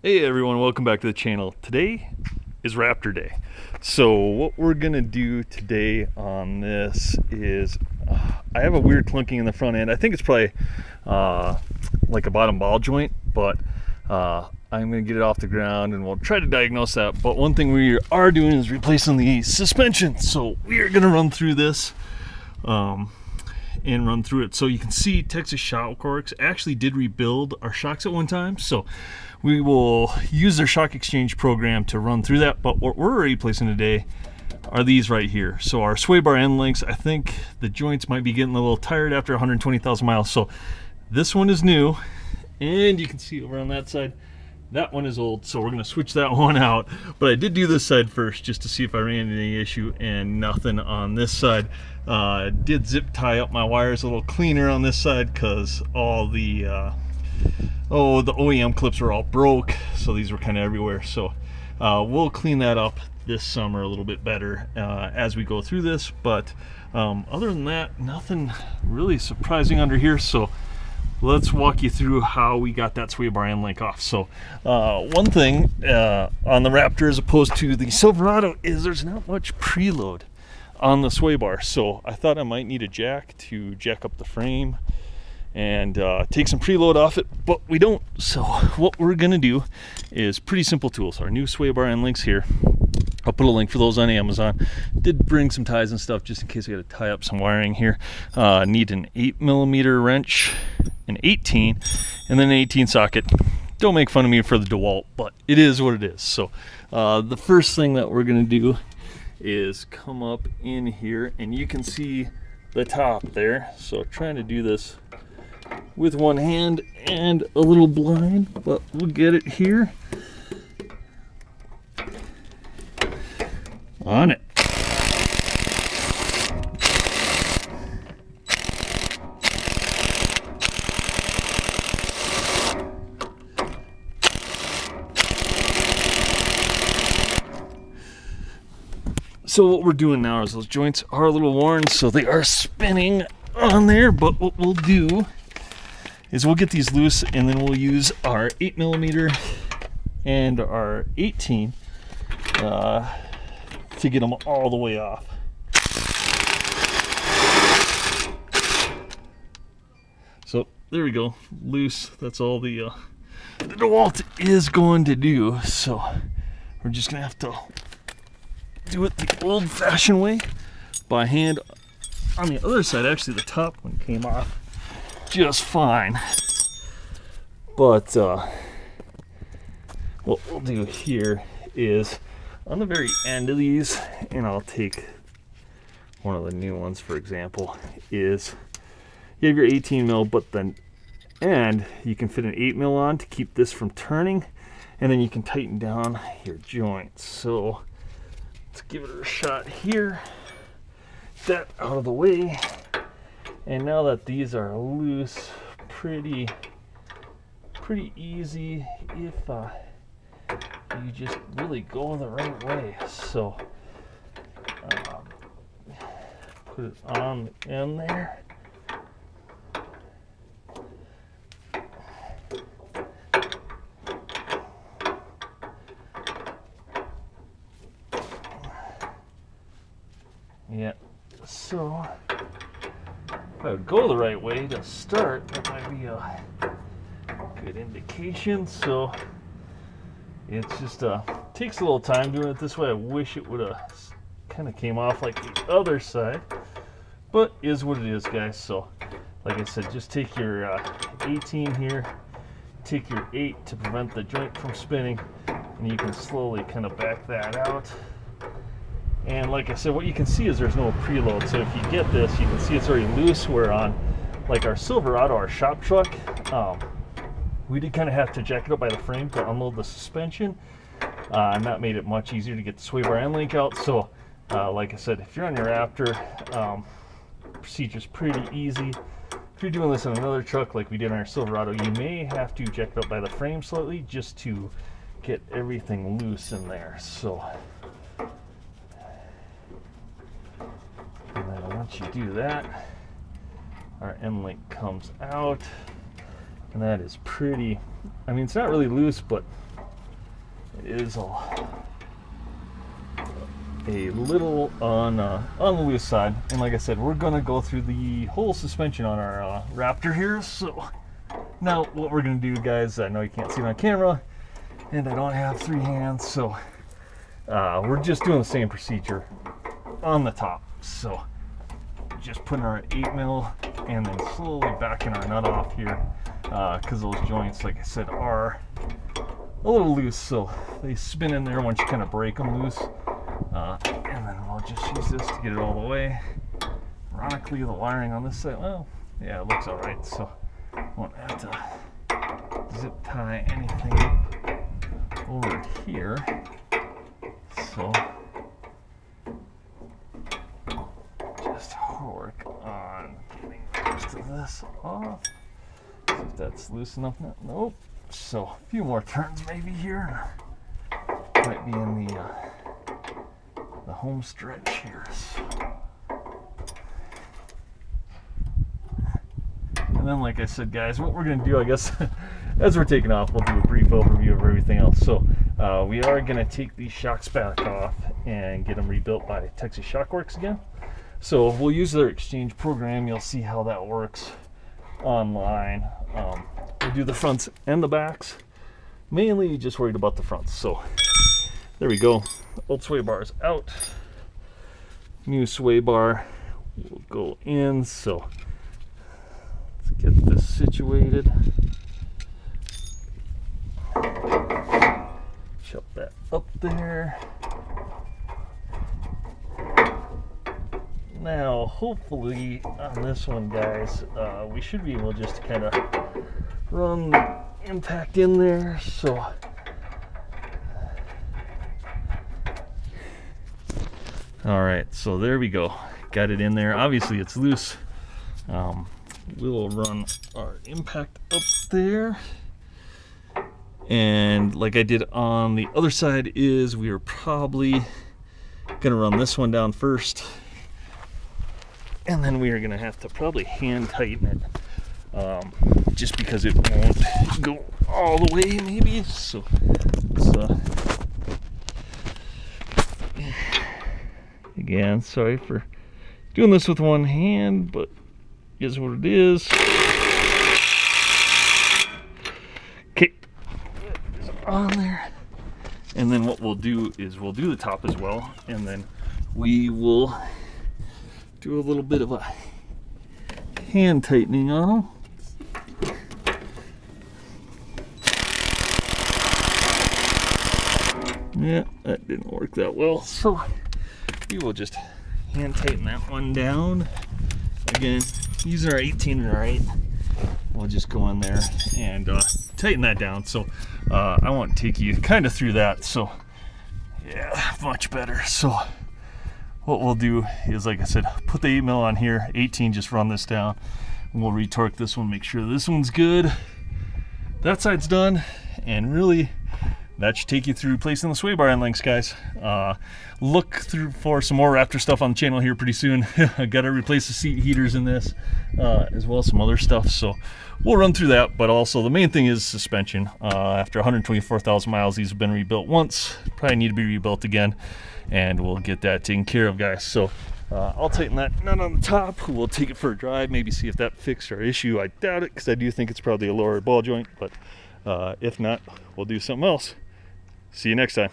Hey everyone, welcome back to the channel. Today is Raptor Day. So what we're gonna do today on this is, I have a weird clunking in the front end. I think it's probably like a bottom ball joint, but I'm gonna get it off the ground and we'll try to diagnose that. But one thing we are doing is replacing the suspension. So we are gonna run through this and run through it. So you can see Texas Shock Works actually did rebuild our shocks at one time. So we will use their shock exchange program to run through that. But what we're replacing today are these right here. So our sway bar end links, I think the joints might be getting a little tired after 120,000 miles. So this one is new, and you can see over on that side, that one is old, so we're gonna switch that one out. But I did do this side first just to see if I ran into any issue, and nothing on this side. Did zip tie up my wires a little cleaner on this side because all the the OEM clips are all broke, so these were kind of everywhere. So we'll clean that up this summer a little bit better as we go through this. But other than that, nothing really surprising under here. So let's walk you through how we got that sway bar end link off. So one thing on the Raptor as opposed to the Silverado is there's not much preload on the sway bar. So I thought I might need a jack to jack up the frame and take some preload off it, but we don't. So what we're gonna do is pretty simple tools. Our new sway bar end links here. I'll put a link for those on Amazon. Did bring some ties and stuff just in case I got to tie up some wiring here. Need an 8mm wrench, an 18, and then an 18 socket. Don't make fun of me for the DeWalt, but it is what it is. So the first thing that we're gonna do is come up in here, and you can see the top there. So trying to do this with one hand and a little blind, but we'll get it here. On it. So what we're doing now is those joints are a little worn, so they are spinning on there. But what we'll do is we'll get these loose, and then we'll use our 8mm and our 18 to get them all the way off. So there we go, loose. That's all the DeWalt is going to do. So we're just gonna have to do it the old-fashioned way by hand. On the other side, actually the top one came off just fine. But what we'll do here is on the very end of these, and I'll take one of the new ones for example, is you have your 18mm, but then end you can fit an 8mm on to keep this from turning, and then you can tighten down your joints. So let's give it a shot here. That out of the way, and now that these are loose, pretty easy if you just really go the right way. So put it on the end there. Yeah, so if I would go the right way to start, that might be a good indication. So it's just takes a little time doing it this way. I wish it would have kind of came off like the other side, but is what it is, guys. So like I said, just take your 18 here, take your 8 to prevent the joint from spinning, and you can slowly kind of back that out. And like I said, what you can see is there's no preload. So if you get this, you can see it's already loose. Where on like our Silverado, our shop truck, we did kind of have to jack it up by the frame to unload the suspension. And that made it much easier to get the sway bar end link out. So like I said, if you're on your Raptor, procedure's pretty easy. If you're doing this in another truck like we did on our Silverado, you may have to jack it up by the frame slightly just to get everything loose in there. So and then once you do that, our end link comes out, and that is pretty, I mean, it's not really loose, but is a little on the loose side, and like I said, we're gonna go through the whole suspension on our Raptor here. So now what we're gonna do, guys, I know you can't see it on camera and I don't have 3 hands, so we're just doing the same procedure on the top. So just putting our 8mm and then slowly backing our nut off here, because those joints, like I said, are a little loose, so they spin in there once you kind of break them loose. And then we'll just use this to get it all the way. Ironically, the wiring on this side, well, yeah, it looks all right, so won't have to zip tie anything up over here. So just work on getting the rest of this off. See if that's loose enough now. Nope. So a few more turns maybe here. Might be in the home stretch here. And then, like I said, guys, what we're going to do, I guess, as we're taking off, we'll do a brief overview of everything else. So we are going to take these shocks back off and get them rebuilt by Texas Shock Works again. So we'll use their exchange program. You'll see how that works online. We'll do the fronts and the backs. Mainly just worried about the fronts. So there we go. Old sway bar is out. New sway bar will go in. So let's get this situated. Shove that up there. Now, hopefully on this one, guys, we should be able just to kind of run the impact in there. So all right, so there we go. Got it in there. Obviously it's loose. We'll run our impact up there. And like I did on the other side, is we are probably gonna run this one down first, and then we are gonna have to probably hand tighten it, just because it won't go all the way maybe. So again, sorry for doing this with one hand, but is what it is. Okay, it's on there. And then what we'll do is we'll do the top as well, and then we will do a little bit of a hand tightening on them. Yeah, that didn't work that well, so we will just hand tighten that one down. Again, using our 18 and our 8, we'll just go in there and tighten that down. So I won't take you kind of through that. So yeah, much better. So what we'll do is, like I said, put the 8mm on here, 18, just run this down, and we'll retorque this one, make sure this one's good. That side's done, and really that should take you through replacing the sway bar end links, guys. Look through for some more Raptor stuff on the channel here pretty soon. I gotta replace the seat heaters in this, as well as some other stuff. So we'll run through that, but also the main thing is suspension. After 124,000 miles, these have been rebuilt once, probably need to be rebuilt again, and we'll get that taken care of, guys. So I'll tighten that nut on the top. We'll take it for a drive, maybe see if that fixed our issue. I doubt it, because I do think it's probably a lower ball joint, but if not, we'll do something else. See you next time.